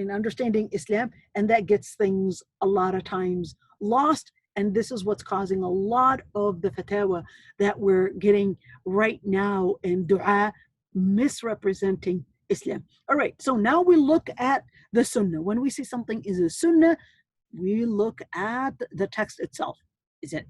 understanding Islam, and that gets things a lot of times lost. And this is what's causing a lot of the fatwa that we're getting right now in dua, misrepresenting Islam. All right, so now we look at the sunnah. When we say something is a sunnah, we look at the text itself. Is it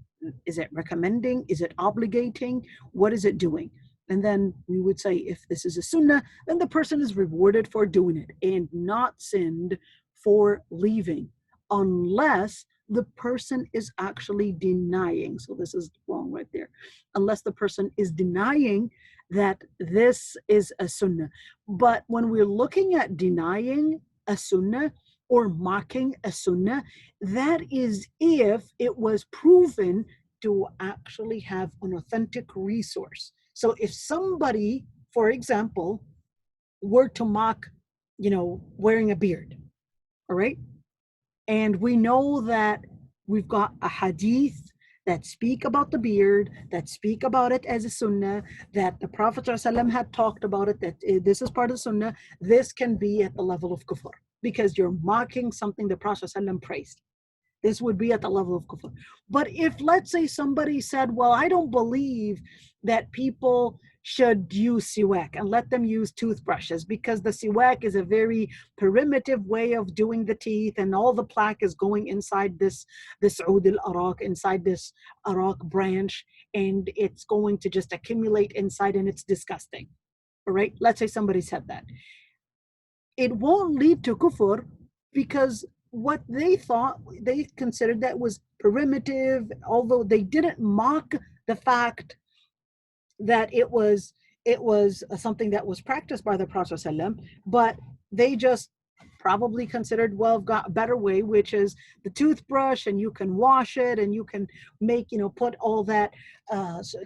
recommending? Is it obligating? What is it doing? And then we would say, if this is a sunnah, then the person is rewarded for doing it and not sinned for leaving, unless the person is actually denying. So this is wrong right there. Unless the person is denying that this is a sunnah. But when we're looking at denying a sunnah or mocking a sunnah, that is if it was proven to actually have an authentic resource. So if somebody, for example, were to mock, wearing a beard, all right? And we know that we've got a hadith that speak about the beard, that speak about it as a sunnah, that the Prophet ﷺ had talked about it, that this is part of the sunnah. This can be at the level of kufr because you're mocking something the Prophet ﷺ praised. This would be at the level of kufr. But if, let's say, somebody said, well, I don't believe that people should use siwak and let them use toothbrushes because the siwak is a very primitive way of doing the teeth and all the plaque is going inside this oud al-arak, inside this arak branch, and it's going to just accumulate inside and it's disgusting. All right, let's say somebody said that. It won't lead to kufr because what they considered that was primitive, although they didn't mock the fact that it was something that was practiced by the Prophet ﷺ, but they just probably considered, well, I've got a better way, which is the toothbrush, and you can wash it and you can make, put all that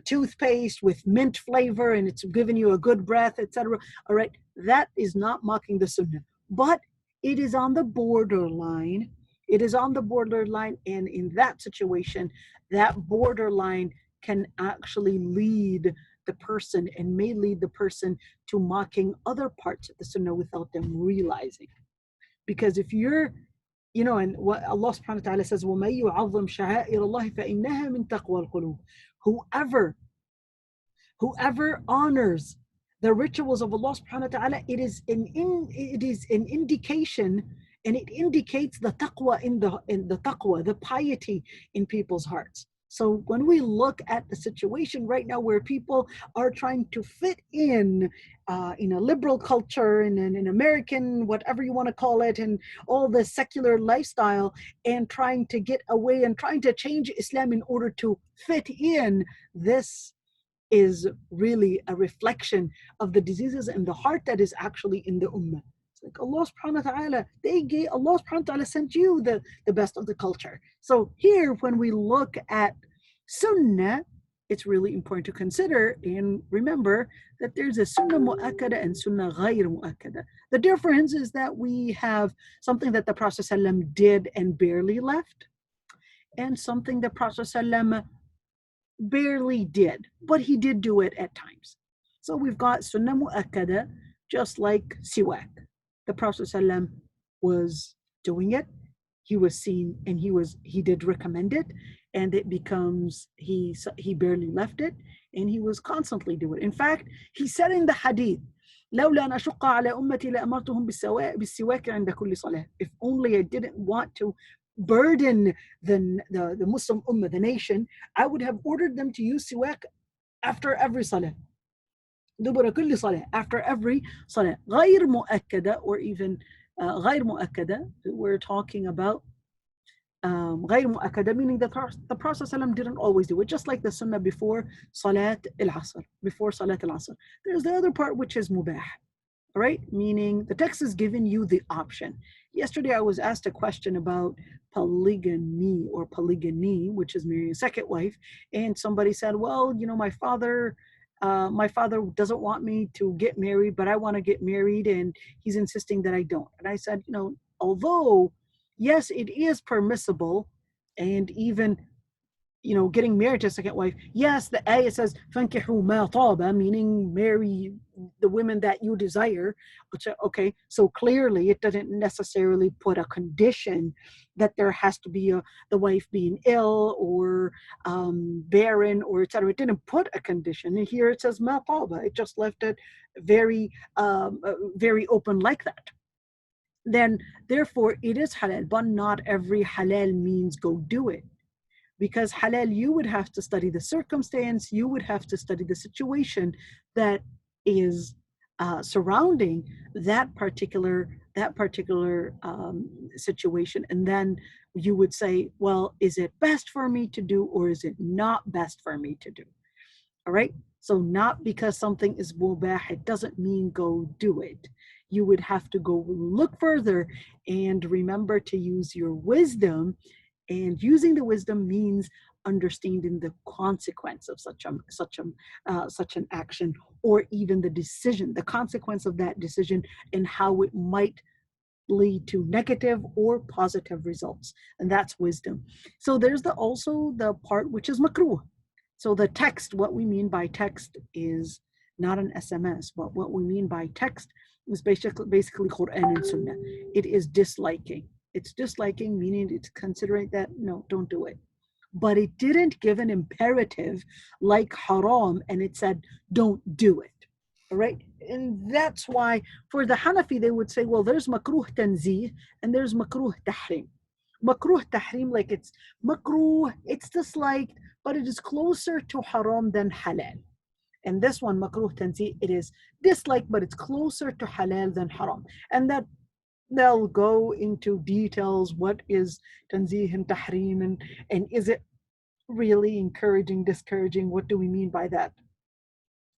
toothpaste with mint flavor and it's giving you a good breath, etc. All right, that is not mocking the sunnah, but it is on the borderline. It is on the borderline, and in that situation, that borderline can actually lead the person and may lead the person to mocking other parts of the sunnah without them realizing. Because if you're, and what Allah subhanahu wa ta'ala says, وَمَن يُعَظِّمْ شَعَائِرَ اللَّهِ فَإِنَّهَا مِن تَقْوَى الْقُلُوبِ. Whoever honors the rituals of Allah subhanahu wa ta'ala, it is an indication, and it indicates the taqwa in the taqwa, the piety in people's hearts. So when we look at the situation right now where people are trying to fit in a liberal culture and an American, whatever you want to call it, and all the secular lifestyle, and trying to get away and trying to change Islam in order to fit in, this is really a reflection of the diseases in the heart that is actually in the ummah. It's like Allah subhanahu wa ta'ala, Allah subhanahu wa ta'ala sent you the best of the culture. So here, when we look at sunnah, it's really important to consider and remember that there's a sunnah mu'akkada and sunnah ghayr mu'akkada. The difference is that we have something that the Prophet ﷺ did and barely left, and something the Prophet ﷺ barely did, but he did do it at times. So we've got sunnah mu'akkada, just like siwak. The Prophet ﷺ was doing it, he was seen, and he did recommend it, and it becomes, he barely left it, and he was constantly doing it. In fact, he said in the hadith, لولا أن أشق على أمتي لأمرتهم بالسواك عند كل صلاة. If only I didn't want to burden the Muslim ummah, the nation, I would have ordered them to use siwak after every salah. دبر كل صلاة, after every salah. غير مؤكدة, or even غير مؤكدة, we're talking about غير مؤكدة, meaning that the Prophet ﷺ didn't always do it, just like the sunnah before Salat al-Asr. Before Salat al-Asr, there's the other part which is mubah, right? Meaning the text is giving you the option. Yesterday I was asked a question about polygamy or polygyny, which is marrying a second wife, and somebody said, well, my father doesn't want me to get married, but I want to get married, and he's insisting that I don't. And I said, although yes, it is permissible, and even getting married to a second wife, yes, the ayah says فَانْكِحُوا مَا طَابَ, meaning marry the women that you desire. Okay, so clearly it doesn't necessarily put a condition that there has to be the wife being ill or barren or etc. It didn't put a condition. And here it says مَا طَابَ. It just left it very very open like that. Then therefore it is halal, but not every halal means go do it. Because halal, you would have to study the circumstance, you would have to study the situation that is surrounding that particular situation, and then you would say, well, is it best for me to do, or is it not best for me to do? All right, so not because something is mubah, it doesn't mean go do it. You would have to go look further and remember to use your wisdom. And using the wisdom means understanding the consequence of such an action, or even the decision, the consequence of that decision, and how it might lead to negative or positive results. And that's wisdom. So there's also the part which is makruh. So the text, what we mean by text is not an SMS, but what we mean by text is basically Quran and Sunnah. It is disliking. It's disliking, meaning it's considering that, no, don't do it. But it didn't give an imperative like haram, and it said, don't do it. All right. And that's why for the Hanafi, they would say, well, there's makruh tanzih and there's makruh tahrim. Makruh tahrim, like it's makruh, it's disliked, but it is closer to haram than halal. And this one, makruh tanzih, it is disliked, but it's closer to halal than haram. And that they'll go into details, what is tanzih and tahrim, and is it really encouraging, discouraging? What do we mean by that?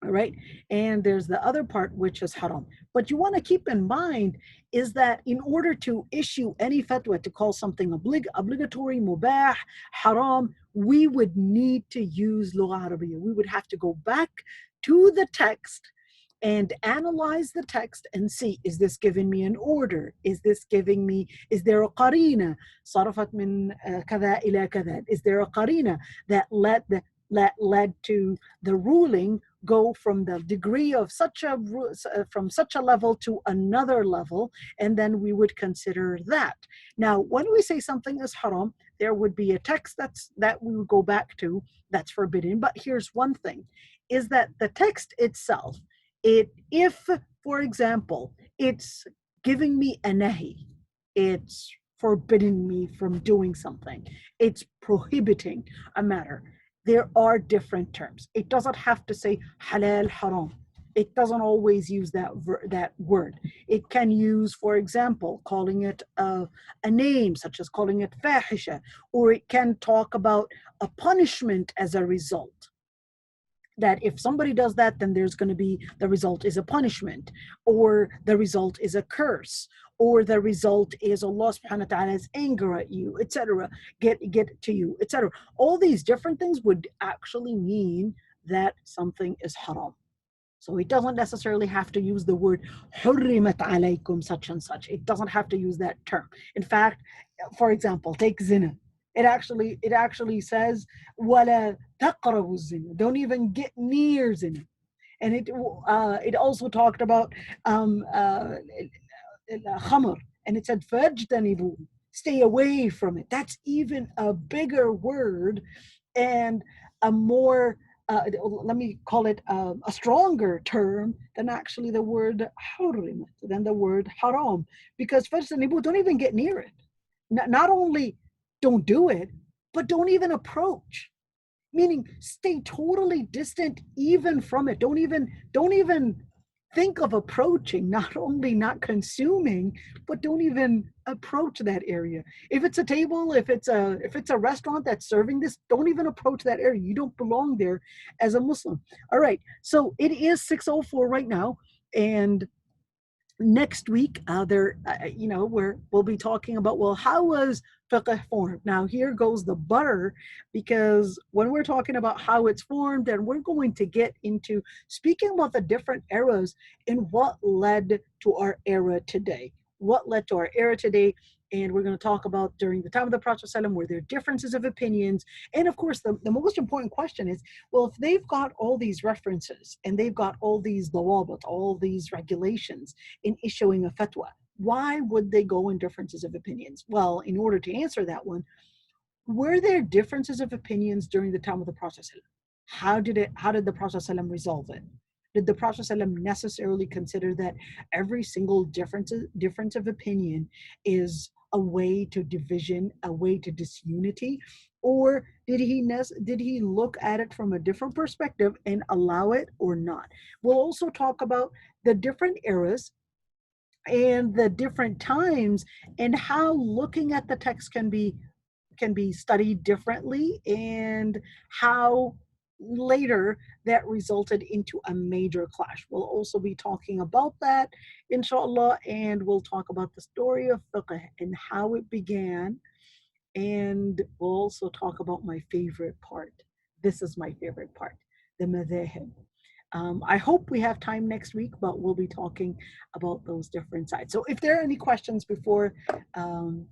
All right. And there's the other part, which is haram. But you want to keep in mind is that in order to issue any fatwa, to call something obligatory, mubah, haram, we would need to use lugha Arabiya. We would have to go back to the text and analyze the text and see, is this giving me an order? Is there a qarina? Sarafat min kada ila kada. Is there a qarina that led to the ruling go from the degree of from such a level to another level, and then we would consider that. Now, when we say something is haram, there would be a text that we would go back to that's forbidden. But here's one thing, is that the text itself, if, for example, it's giving me a nahi, it's forbidding me from doing something, it's prohibiting a matter, there are different terms. It doesn't have to say halal, haram. It doesn't always use that word. It can use, for example, calling it a name, such as calling it fahisha, or it can talk about a punishment as a result. That if somebody does that, then there's going to be, the result is a punishment, or the result is a curse, or the result is Allah subhanahu wa ta'ala's anger at you, etc., get to you, etc. All these different things would actually mean that something is haram. So it doesn't necessarily have to use the word hurrimat alaykum such and such. It doesn't have to use that term. In fact, for example, take zina. It actually says wala taqrabu zina. Don't even get near zina. And it also talked about khamr, and it said fajtanibu, stay away from it. That's even a bigger word and a more let me call it a stronger term than actually the word hurrimat, than the word haram, because fajtanibu, don't even get near it. Not only don't do it, but don't even approach. Meaning stay totally distant even from it. Don't even think of approaching, not only not consuming, but don't even approach that area. If it's a table, if it's a restaurant that's serving this, don't even approach that area. You don't belong there as a Muslim. All right. So it is 6:04 right now, and next week we'll be talking about, well, how was fiqh formed? Now here goes the butter, because when we're talking about how it's formed, then we're going to get into speaking about the different eras and what led to our era today. And we're going to talk about during the time of the Prophet ﷺ, were there differences of opinions? And of course, the most important question is, well, if they've got all these references and they've got all these dawabit, all these regulations in issuing a fatwa, why would they go in differences of opinions? Well, in order to answer that one, were there differences of opinions during the time of the Prophet ﷺ? How did the Prophet ﷺ resolve it? Did the Prophet ﷺ necessarily consider that every single difference of opinion is a way to division, a way to disunity? Or did he look at it from a different perspective and allow it or not? We'll also talk about the different eras and the different times, and how looking at the text can be studied differently, and how later that resulted into a major clash. We'll also be talking about that, inshallah, and we'll talk about the story of fiqh and how it began And we'll also talk about my favorite part. This is my favorite part, the madhahib. I hope we have time next week, but we'll be talking about those different sides. So if there are any questions before um,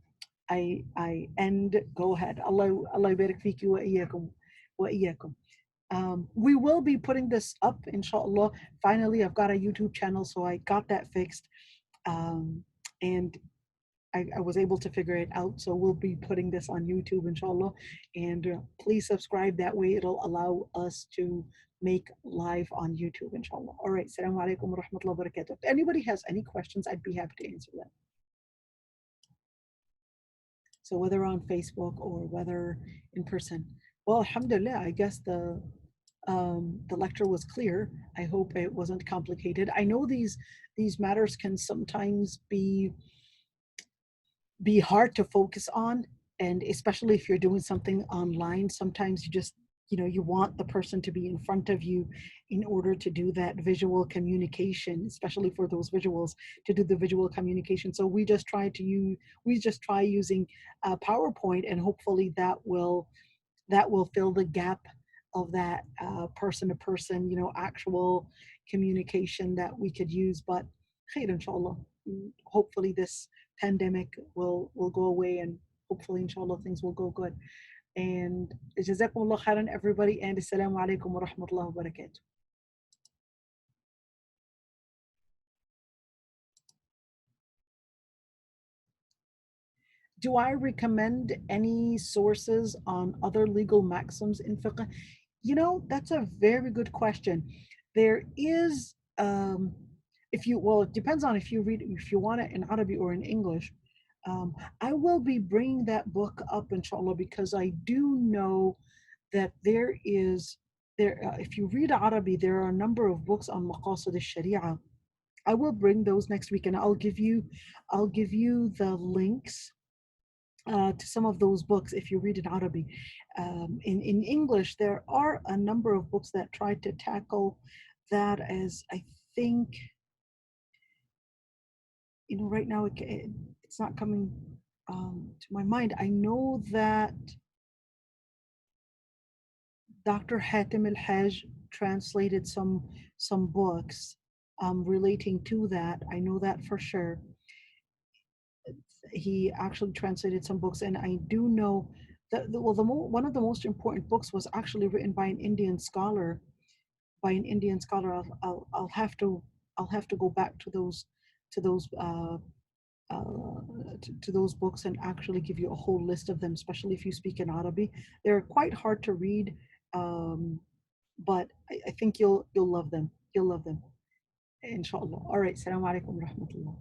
I end, go ahead. Allah barik fiki wa iyyakum wa iyyakum. We will be putting this up, inshallah. Finally, I've got a YouTube channel, so I got that fixed. And I was able to figure it out. So we'll be putting this on YouTube, inshallah. And please subscribe. That way it'll allow us to make live on YouTube, inshallah. All right. Assalamu alaikum wa rahmatullahi wa barakatuh. If anybody has any questions, I'd be happy to answer them. So whether on Facebook or whether in person. Well, alhamdulillah, I guess the lecture was clear. I hope it wasn't complicated. I know these matters can sometimes be hard to focus on, and especially if you're doing something online, sometimes you just, you want the person to be in front of you in order to do that visual communication, especially for those visuals, to do the visual communication. So we just try using PowerPoint, and hopefully that will fill the gap of that person to person, actual communication that we could use. But khair, inshallah, hopefully this pandemic will go away, and hopefully inshallah things will go good. And jazakumullah khairan, everybody, and assalamu alaikum wa rahmatullahi wa barakatuh. Do I recommend any sources on other legal maxims in fiqh? That's a very good question. There is, it depends on if you want it in Arabic or in English. I will be bringing that book up, inshallah, because I do know that if you read Arabic, there are a number of books on maqasid al-Sharia. I will bring those next week, and I'll give you the links to some of those books if you read in Arabic. In English, there are a number of books that try to tackle that, as I think, right now it's not coming to my mind. I know that Dr. Hatim al-Hajj translated some books relating to that. I know that for sure. He actually translated some books, and I do know that one of the most important books was actually written by an Indian scholar. I'll have to go back to those to those books and actually give you a whole list of them, especially if you speak in Arabic. They're quite hard to read, but I think you'll love them. You'll love them, inshallah. All right. Assalamu alaikum wa rahmatullah.